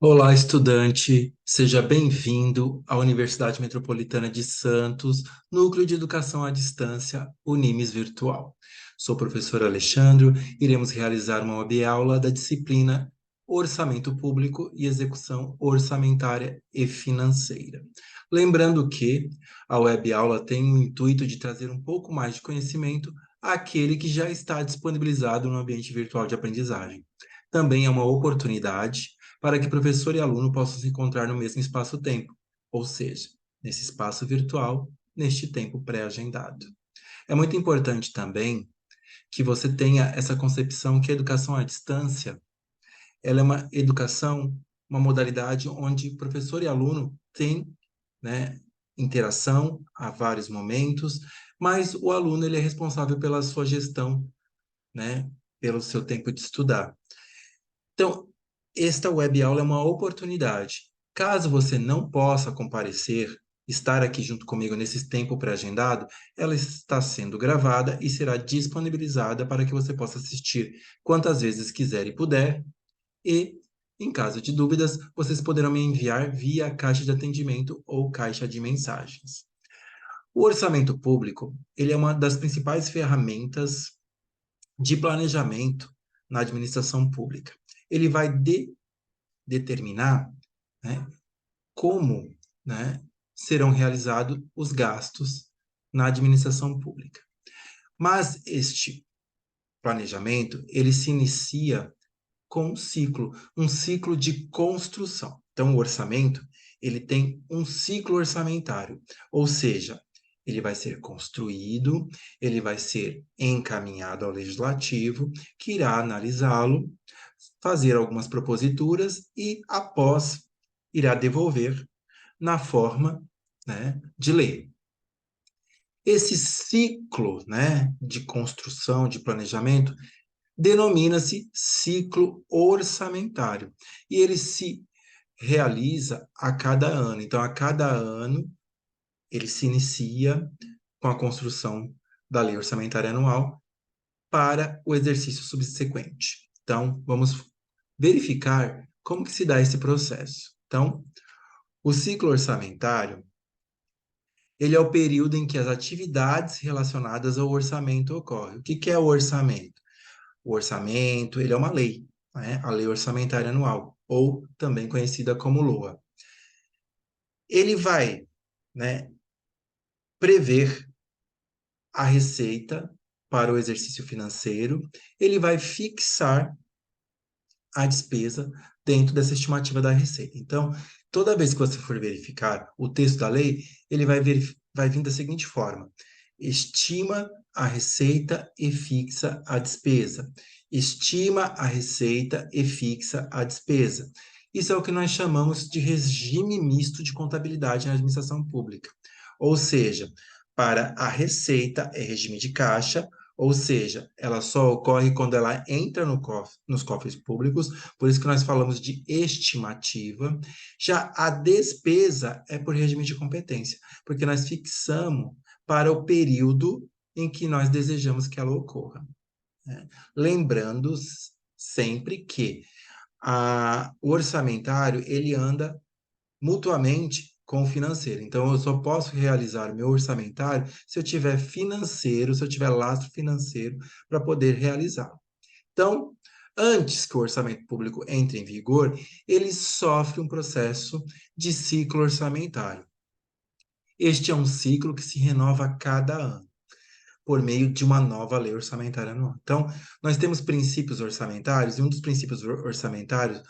Olá, estudante, seja bem-vindo à Universidade Metropolitana de Santos, Núcleo de Educação à Distância, Unimes Virtual. Sou o professor Alexandre, iremos realizar uma webaula da disciplina Orçamento Público e Execução Orçamentária e Financeira. Lembrando que a webaula tem o intuito de trazer um pouco mais de conhecimento àquele que já está disponibilizado no ambiente virtual de aprendizagem. Também é uma oportunidade para que professor e aluno possam se encontrar no mesmo espaço-tempo, ou seja, nesse espaço virtual, neste tempo pré-agendado. É muito importante também que você tenha essa concepção que a educação à distância, ela é uma educação, uma modalidade onde professor e aluno têm, né, interação a vários momentos, mas o aluno ele é responsável pela sua gestão, né, pelo seu tempo de estudar. Então, esta web aula é uma oportunidade. Caso você não possa comparecer, estar aqui junto comigo nesse tempo pré-agendado, ela está sendo gravada e será disponibilizada para que você possa assistir quantas vezes quiser e puder. E, em caso de dúvidas, vocês poderão me enviar via caixa de atendimento ou caixa de mensagens. O orçamento público, ele é uma das principais ferramentas de planejamento na administração pública. Ele vai determinar, né, como, né, serão realizados os gastos na administração pública. Mas este planejamento, ele se inicia com um ciclo de construção. Então, o orçamento, ele tem um ciclo orçamentário, ou seja, ele vai ser construído, ele vai ser encaminhado ao legislativo, que irá analisá-lo, fazer algumas proposituras e, após, irá devolver na forma, né, de lei. Esse ciclo, né, de construção, de planejamento, denomina-se ciclo orçamentário. E ele se realiza a cada ano. Então, a cada ano, ele se inicia com a construção da lei orçamentária anual para o exercício subsequente. Então, vamos verificar como que se dá esse processo. Então, o ciclo orçamentário, ele é o período em que as atividades relacionadas ao orçamento ocorrem. O que que é o orçamento? O orçamento, ele é uma lei, né? A Lei Orçamentária Anual, ou também conhecida como LOA. Ele vai, né, prever a receita para o exercício financeiro, ele vai fixar a despesa dentro dessa estimativa da receita. Então, toda vez que você for verificar o texto da lei, ele vai vir da seguinte forma: estima a receita e fixa a despesa. Estima a receita e fixa a despesa. Isso é o que nós chamamos de regime misto de contabilidade na administração pública. Ou seja, para a receita é regime de caixa, ou seja, ela só ocorre quando ela entra nos cofres públicos, por isso que nós falamos de estimativa. Já a despesa é por regime de competência, porque nós fixamos para o período em que nós desejamos que ela ocorra, né? Lembrando sempre que o orçamentário ele anda mutuamente com o financeiro. Então, eu só posso realizar o meu orçamentário se eu tiver financeiro, se eu tiver lastro financeiro para poder realizar. Então, antes que o orçamento público entre em vigor, ele sofre um processo de ciclo orçamentário. Este é um ciclo que se renova a cada ano, por meio de uma nova lei orçamentária anual. Então, nós temos princípios orçamentários, e um dos princípios orçamentários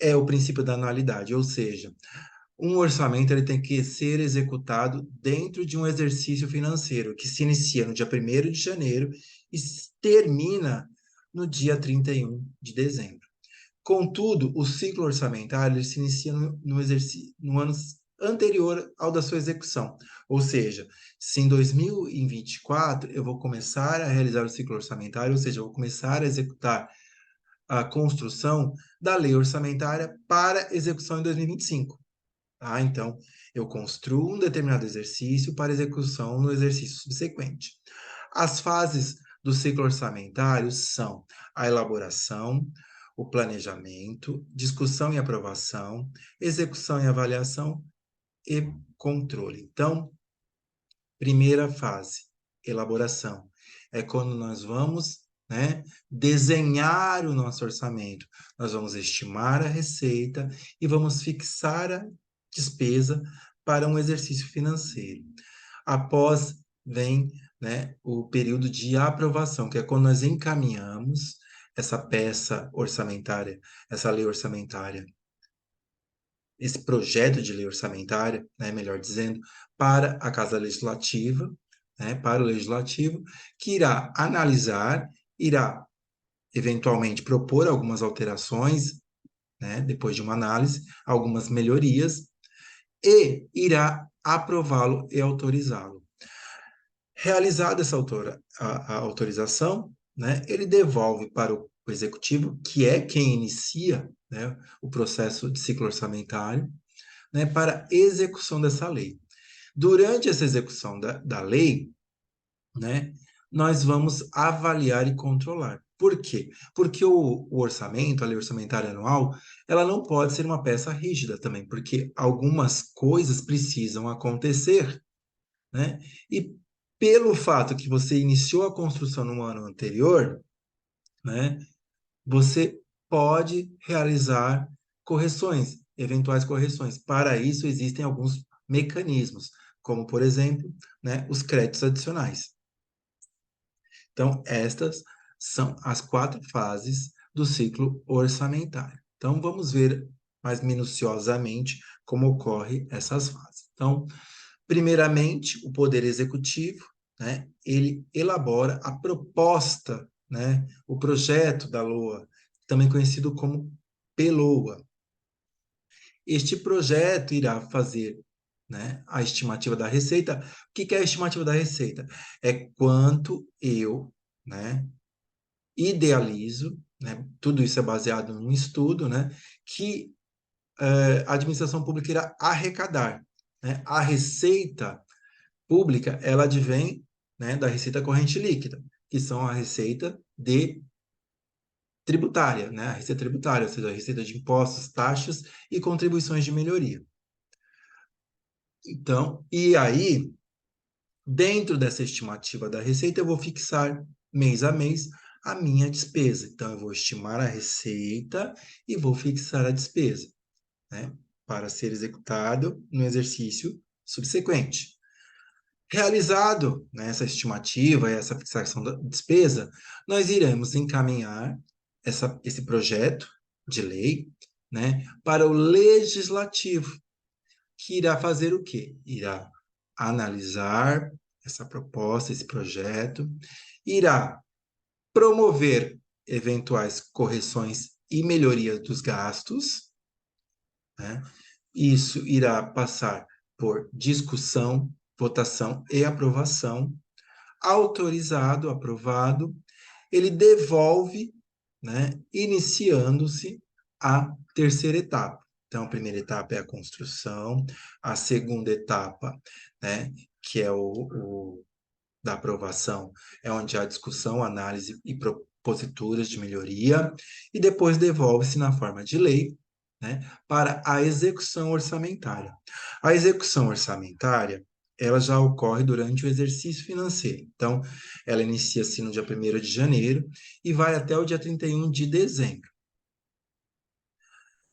é o princípio da anualidade, ou seja, um orçamento ele tem que ser executado dentro de um exercício financeiro que se inicia no dia 1º de janeiro e termina no dia 31 de dezembro. Contudo, o ciclo orçamentário ele se inicia no exercício, no ano anterior ao da sua execução. Ou seja, se em 2024 eu vou começar a realizar o ciclo orçamentário, ou seja, eu vou começar a executar a construção da lei orçamentária para execução em 2025. Tá? Então, eu construo um determinado exercício para execução no exercício subsequente. As fases do ciclo orçamentário são a elaboração, o planejamento, discussão e aprovação, execução e avaliação e controle. Então, primeira fase, elaboração. É quando nós vamos, né, desenhar o nosso orçamento. Nós vamos estimar a receita e vamos fixar a despesa para um exercício financeiro. Após vem, né, o período de aprovação, que é quando nós encaminhamos essa peça orçamentária, essa lei orçamentária, esse projeto de lei orçamentária, né, melhor dizendo, para a Casa Legislativa, né, para o Legislativo, que irá analisar, irá eventualmente propor algumas alterações, né, depois de uma análise, algumas melhorias, e irá aprová-lo e autorizá-lo. Realizada essa a autorização, né, ele devolve para o executivo, que é quem inicia, né, o processo de ciclo orçamentário, né, para execução dessa lei. Durante essa execução da lei, né, nós vamos avaliar e controlar. Por quê? Porque o orçamento, a lei orçamentária anual, ela não pode ser uma peça rígida também, porque algumas coisas precisam acontecer, né? E pelo fato que você iniciou a construção no ano anterior, né, você pode realizar correções, eventuais correções. Para isso, existem alguns mecanismos, como, por exemplo, né, os créditos adicionais. Então, estas são as 4 fases do ciclo orçamentário. Então, vamos ver mais minuciosamente como ocorre essas fases. Então, primeiramente, o Poder Executivo, né, ele elabora a proposta, né, o projeto da LOA, também conhecido como PELOA. Este projeto irá fazer, né, a estimativa da receita. O que é a estimativa da receita? É quanto eu, né, idealizo, né, tudo isso é baseado num estudo, né, que a administração pública irá arrecadar. Né? A receita pública, ela advém, né, da receita corrente líquida, que são a receita de tributária, né, a receita tributária, ou seja, a receita de impostos, taxas e contribuições de melhoria. Então, e aí, dentro dessa estimativa da receita, eu vou fixar mês a mês a minha despesa. Então, eu vou estimar a receita e vou fixar a despesa, né, para ser executado no exercício subsequente. Realizado, né, essa estimativa e essa fixação da despesa, nós iremos encaminhar esse projeto de lei, né, para o legislativo, que irá fazer o quê? Irá analisar essa proposta, esse projeto, irá promover eventuais correções e melhorias dos gastos, né? Isso irá passar por discussão, votação e aprovação. Autorizado, aprovado, ele devolve, né, iniciando-se a terceira etapa. Então, a primeira etapa é a construção, a segunda etapa, né, que é o da aprovação, é onde há discussão, análise e proposituras de melhoria, e depois devolve-se na forma de lei, né, para a execução orçamentária. A execução orçamentária, ela já ocorre durante o exercício financeiro. Então, ela inicia-se no dia 1º de janeiro e vai até o dia 31 de dezembro.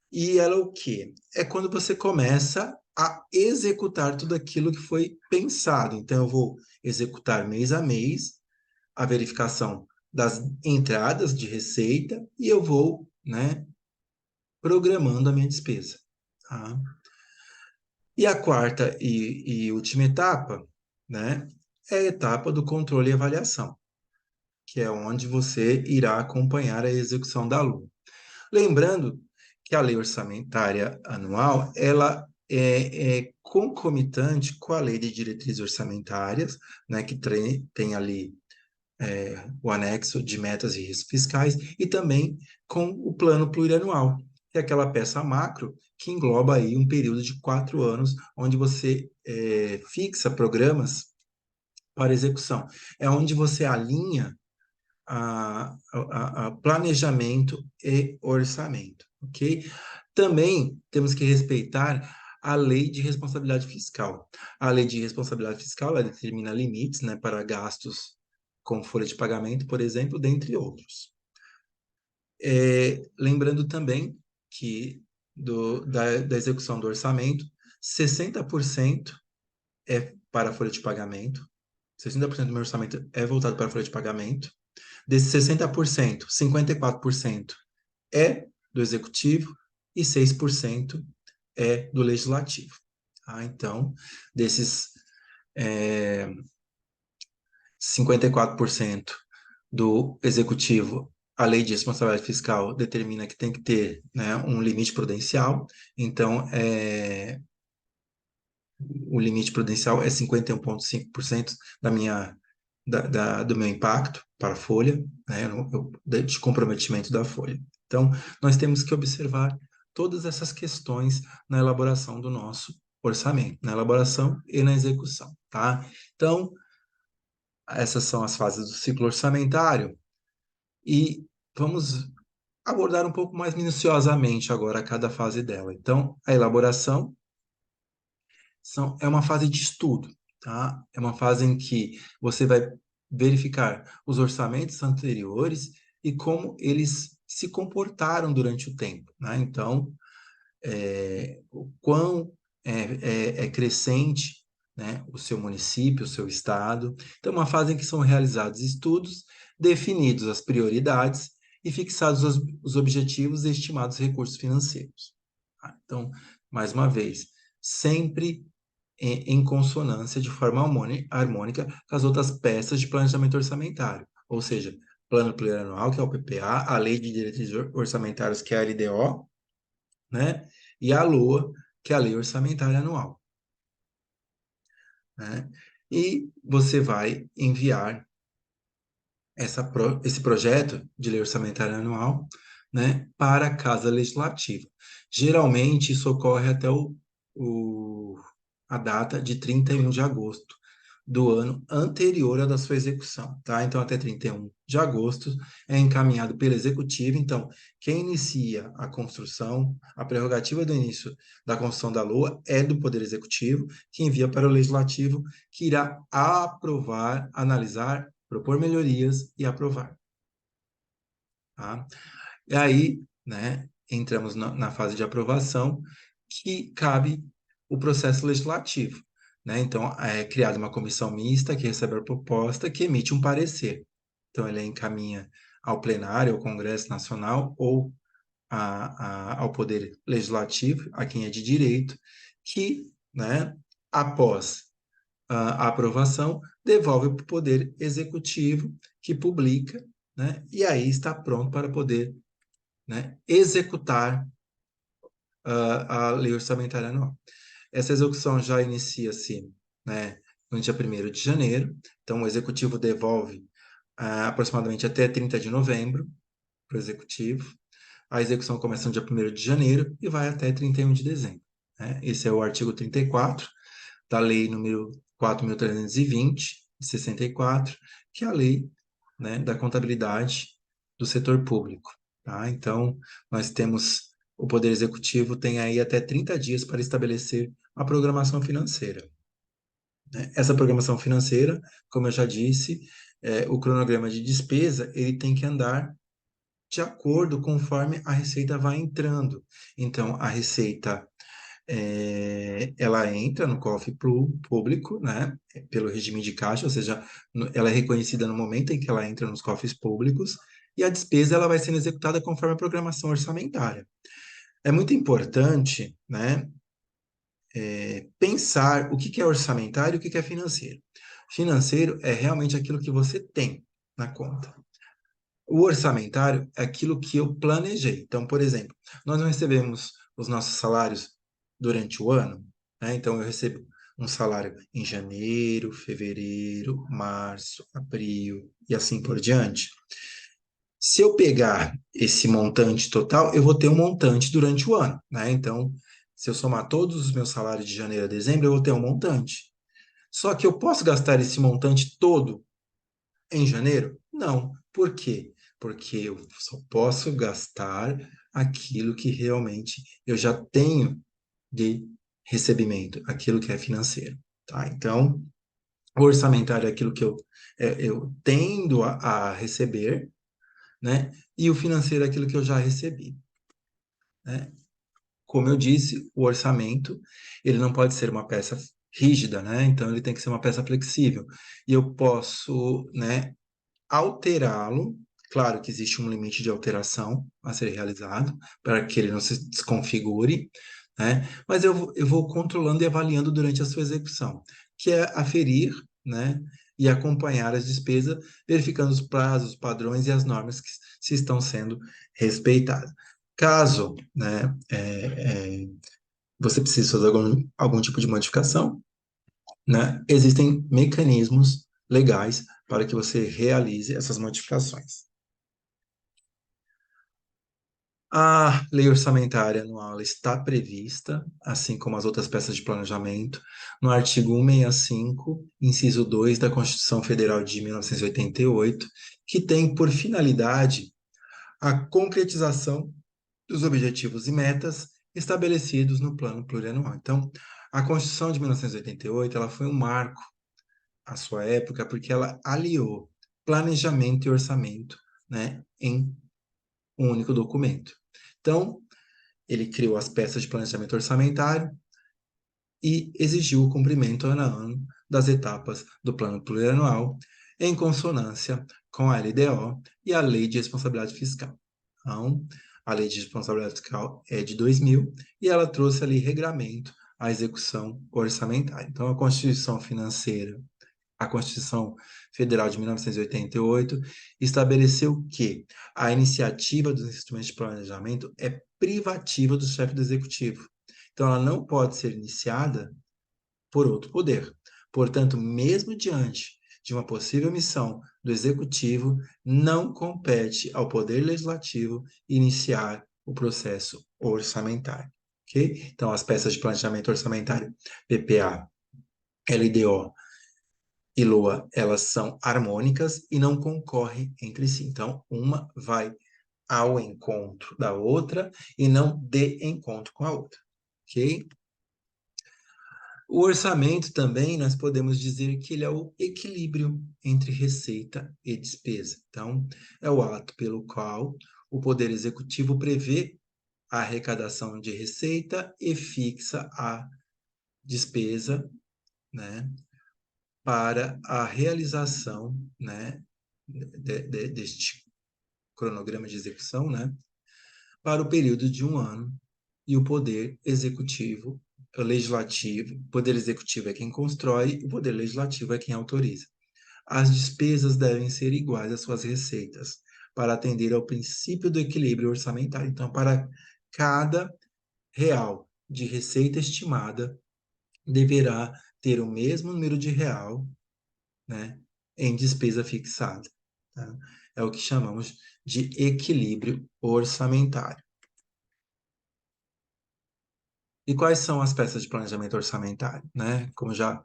E ela o quê? É quando você começa a executar tudo aquilo que foi pensado. Então, eu vou executar mês a mês a verificação das entradas de receita e eu vou, né, programando a minha despesa. Tá? E a quarta e última etapa, né, é a etapa do controle e avaliação, que é onde você irá acompanhar a execução da LUA. Lembrando que a lei orçamentária anual, ela é concomitante com a lei de diretrizes orçamentárias, né, que tem ali o anexo de metas e riscos fiscais, e também com o plano plurianual, que é aquela peça macro que engloba aí um período de 4 anos, onde você fixa programas para execução. É onde você alinha a planejamento e orçamento, ok? Também temos que respeitar a lei de responsabilidade fiscal. A lei de responsabilidade fiscal, ela determina limites, né, para gastos com folha de pagamento, por exemplo, dentre outros. Lembrando também que da execução do orçamento, 60% é para a folha de pagamento, 60% do meu orçamento é voltado para a folha de pagamento. Desses 60%, 54% é do executivo e 6% é do legislativo. Tá? Então, desses 54% do executivo, a lei de responsabilidade fiscal determina que tem que ter, né, um limite prudencial. Então, o limite prudencial é 51,5% do meu impacto para a folha, né, de comprometimento da folha. Então, nós temos que observar todas essas questões na elaboração do nosso orçamento, na elaboração e na execução, tá? Então, essas são as fases do ciclo orçamentário e vamos abordar um pouco mais minuciosamente agora cada fase dela. Então, a elaboração é uma fase de estudo, tá? É uma fase em que você vai verificar os orçamentos anteriores e como eles se comportaram durante o tempo, né? Então, o quão é crescente, né, o seu município, o seu estado. Então, uma fase em que são realizados estudos, definidos as prioridades e fixados os objetivos e estimados recursos financeiros. Tá? Então, mais uma vez, sempre em consonância, de forma harmônica, com as outras peças de planejamento orçamentário, ou seja, Plano Plurianual, que é o PPA, a Lei de Diretrizes Orçamentárias, que é a LDO, né? E a LOA, que é a Lei Orçamentária Anual, né? E você vai enviar esse projeto de lei orçamentária anual, né, para a Casa Legislativa. Geralmente, isso ocorre até a data de 31 de agosto do ano anterior à da sua execução, tá? Então, até 31 de agosto é encaminhado pelo Executivo. Então, quem inicia a construção, a prerrogativa do início da construção da LOA é do Poder Executivo, que envia para o Legislativo, que irá aprovar, analisar, propor melhorias e aprovar, tá? E aí, né, entramos na fase de aprovação, que cabe o processo legislativo, né? Então, é criada uma comissão mista que recebe a proposta, que emite um parecer. Então, ele encaminha ao plenário, ao Congresso Nacional ou ao Poder Legislativo, a quem é de direito, que, né, após a aprovação, devolve para o Poder Executivo, que publica, né, e aí está pronto para poder, né, executar a lei orçamentária anual. Essa execução já inicia-se, né, no dia 1º de janeiro, então o Executivo devolve aproximadamente até 30 de novembro para o Executivo. A execução começa no dia 1º de janeiro e vai até 31 de dezembro. Né? Esse é o artigo 34 da Lei número 4.320, de 64, que é a lei, né, da contabilidade do setor público. Tá? Então, nós temos, o Poder Executivo tem aí até 30 dias para estabelecer a programação financeira. Né? Essa programação financeira, como eu já disse, o cronograma de despesa, ele tem que andar de acordo conforme a receita vai entrando. Então, a receita ela entra no cofre público, né, pelo regime de caixa, ou seja, ela é reconhecida no momento em que ela entra nos cofres públicos, e a despesa ela vai sendo executada conforme a programação orçamentária. É muito importante, né, pensar o que é orçamentário e o que é financeiro. Financeiro é realmente aquilo que você tem na conta. O orçamentário é aquilo que eu planejei. Então, por exemplo, nós não recebemos os nossos salários durante o ano, né? Então, eu recebo um salário em janeiro, fevereiro, março, abril e assim por diante. Se eu pegar esse montante total, eu vou ter um montante durante o ano, né? Então, se eu somar todos os meus salários de janeiro a dezembro, eu vou ter um montante. Só que eu posso gastar esse montante todo em janeiro? Não. Por quê? Porque eu só posso gastar aquilo que realmente eu já tenho de recebimento, aquilo que é financeiro, tá? Então, o orçamentário é aquilo que eu tendo a receber, né? E o financeiro é aquilo que eu já recebi, né? Como eu disse, o orçamento, ele não pode ser uma peça rígida, né? Então, ele tem que ser uma peça flexível. E eu posso, né, alterá-lo. Claro que existe um limite de alteração a ser realizado para que ele não se desconfigure, né? Mas eu vou controlando e avaliando durante a sua execução, que é aferir, né? E acompanhar as despesas, verificando os prazos, padrões e as normas que se estão sendo respeitadas. Caso, né, você precise fazer algum tipo de modificação, né, existem mecanismos legais para que você realize essas modificações. A lei orçamentária anual está prevista, assim como as outras peças de planejamento, no artigo 165, inciso 2 da Constituição Federal de 1988, que tem por finalidade a concretização dos objetivos e metas estabelecidos no Plano Plurianual. Então, a Constituição de 1988, ela foi um marco à sua época, porque ela aliou planejamento e orçamento, né, em um único documento. Então, ele criou as peças de planejamento orçamentário e exigiu o cumprimento ano a ano das etapas do Plano Plurianual, em consonância com a LDO e a Lei de Responsabilidade Fiscal. Então, a Lei de Responsabilidade Fiscal é de 2000 e ela trouxe ali regramento à execução orçamentária. Então, a Constituição Federal de 1988 estabeleceu que a iniciativa dos instrumentos de planejamento é privativa do chefe do executivo. Então, ela não pode ser iniciada por outro poder. Portanto, mesmo diante de uma possível missão do executivo, não compete ao poder legislativo iniciar o processo orçamentário. Ok? Então, as peças de planejamento orçamentário, PPA, LDO e LOA, elas são harmônicas e não concorrem entre si. Então, uma vai ao encontro da outra e não de encontro com a outra. Ok? O orçamento também, nós podemos dizer que ele é o equilíbrio entre receita e despesa. Então, é o ato pelo qual o Poder Executivo prevê a arrecadação de receita e fixa a despesa, né, para a realização, né, deste cronograma de execução, né, para o período de um ano, e o poder executivo, o legislativo, o poder executivo é quem constrói, e o poder legislativo é quem autoriza. As despesas devem ser iguais às suas receitas, para atender ao princípio do equilíbrio orçamentário. Então, para cada real de receita estimada, deverá ter o mesmo número de real, né, em despesa fixada. Tá? É o que chamamos de equilíbrio orçamentário. E quais são as peças de planejamento orçamentário, né? Como já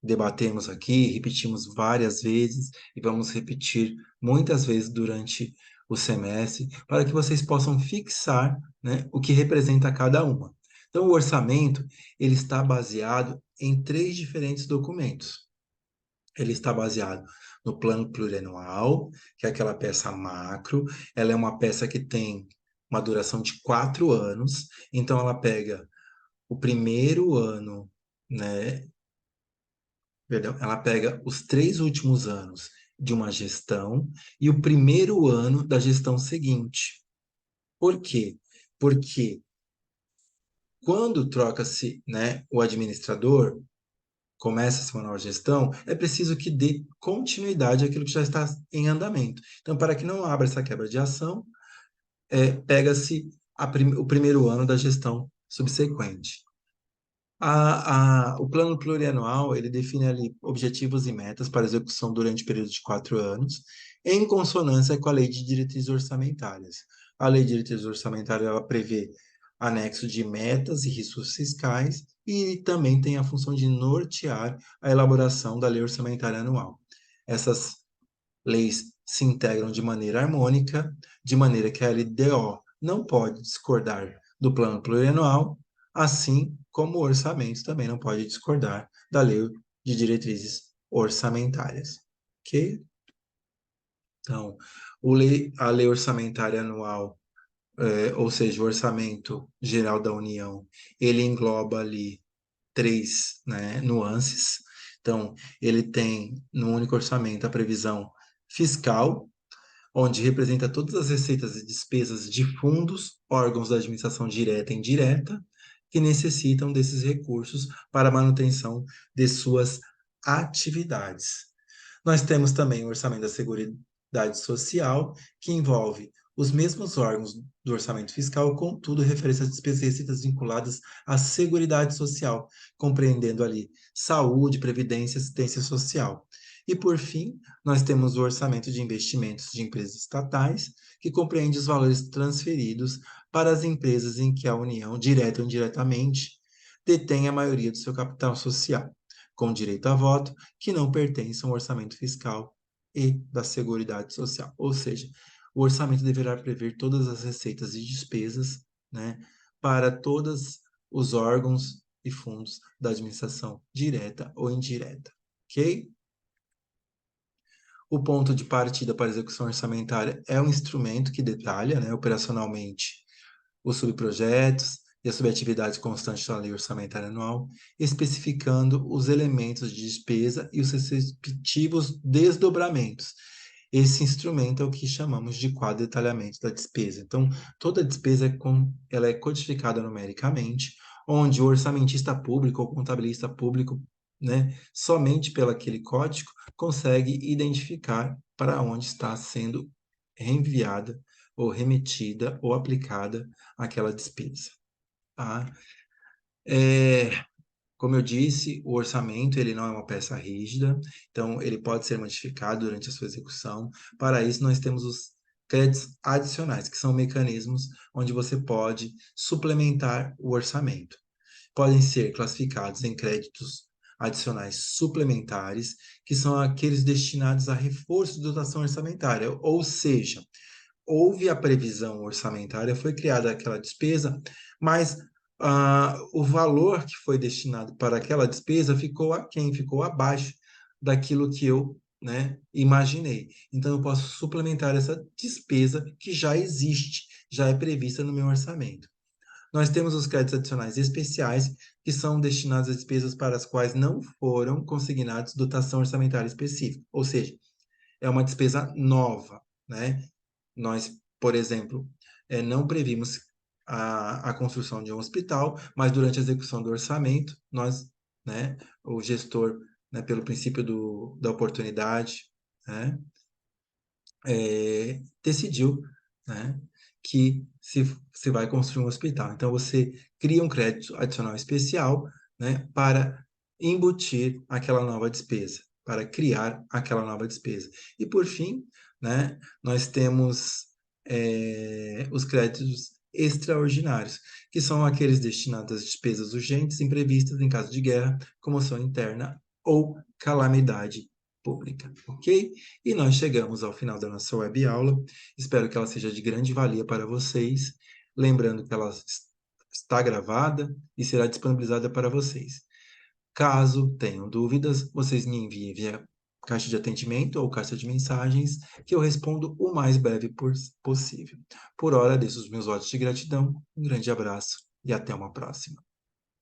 debatemos aqui, repetimos várias vezes e vamos repetir muitas vezes durante o semestre, para que vocês possam fixar, né, o que representa cada uma. Então, o orçamento, ele está baseado em três diferentes documentos. Ele está baseado no plano plurianual, que é aquela peça macro. Ela é uma peça que tem uma duração de 4 anos, então ela pega o primeiro ano, né? Perdão, ela pega os 3 últimos anos de uma gestão e o primeiro ano da gestão seguinte. Por quê? Porque quando troca-se, né, o administrador, começa-se uma nova gestão, é preciso que dê continuidade àquilo que já está em andamento. Então, para que não abra essa quebra de ação, pega-se o primeiro ano da gestão subsequente. O plano plurianual, ele define ali objetivos e metas para execução durante o período de 4 anos, em consonância com a Lei de Diretrizes Orçamentárias. A Lei de Diretrizes Orçamentárias, ela prevê anexo de metas e riscos fiscais e também tem a função de nortear a elaboração da Lei Orçamentária Anual. Essas leis se integram de maneira harmônica, de maneira que a LDO não pode discordar do plano plurianual, assim como o orçamento também não pode discordar da lei de diretrizes orçamentárias. Ok? Então, a lei orçamentária anual, ou seja, o orçamento geral da União, ele engloba ali três, né, nuances. Então, ele tem no único orçamento a previsão fiscal, onde representa todas as receitas e despesas de fundos, órgãos da administração direta e indireta, que necessitam desses recursos para a manutenção de suas atividades. Nós temos também o orçamento da Seguridade Social, que envolve os mesmos órgãos do orçamento fiscal, contudo, refere-se às despesas e receitas vinculadas à Seguridade Social, compreendendo ali saúde, previdência e assistência social. E, por fim, nós temos o orçamento de investimentos de empresas estatais, que compreende os valores transferidos para as empresas em que a União, direta ou indiretamente, detém a maioria do seu capital social, com direito a voto, que não pertencem ao orçamento fiscal e da Seguridade Social. Ou seja, o orçamento deverá prever todas as receitas e despesas, né, para todos os órgãos e fundos da administração direta ou indireta. Ok? O ponto de partida para a execução orçamentária é um instrumento que detalha, né, operacionalmente os subprojetos e a subatividade constante da lei orçamentária anual, especificando os elementos de despesa e os respectivos desdobramentos. Esse instrumento é o que chamamos de quadro de detalhamento da despesa. Então, toda despesa ela é codificada numericamente, onde o orçamentista público ou contabilista público, né, somente pelo aquele código, consegue identificar para onde está sendo reenviada ou remetida ou aplicada aquela despesa. Tá? Como eu disse, o orçamento ele não é uma peça rígida, então ele pode ser modificado durante a sua execução. Para isso, nós temos os créditos adicionais, que são mecanismos onde você pode suplementar o orçamento. Podem ser classificados em créditos adicionais suplementares, que são aqueles destinados a reforço de dotação orçamentária, ou seja, houve a previsão orçamentária, foi criada aquela despesa, mas o valor que foi destinado para aquela despesa ficou aquém, ficou abaixo daquilo que eu, né, imaginei. Então, eu posso suplementar essa despesa que já existe, já é prevista no meu orçamento. Nós temos os créditos adicionais especiais, que são destinados a despesas para as quais não foram consignados dotação orçamentária específica, ou seja, é uma despesa nova, né? Nós, por exemplo, não previmos a construção de um hospital, mas durante a execução do orçamento, nós, né, o gestor, né, pelo princípio da oportunidade, né, decidiu, né, que se vai construir um hospital. Então, você cria um crédito adicional especial, né, para embutir aquela nova despesa, para criar aquela nova despesa. E, por fim, né, nós temos os créditos extraordinários, que são aqueles destinados às despesas urgentes imprevistas em caso de guerra, comoção interna ou calamidade pública, ok? E nós chegamos ao final da nossa web aula. Espero que ela seja de grande valia para vocês. Lembrando que ela está gravada e será disponibilizada para vocês. Caso tenham dúvidas, vocês me enviem via caixa de atendimento ou caixa de mensagens, que eu respondo o mais breve possível. Por hora, deixo os meus votos de gratidão. Um grande abraço e até uma próxima.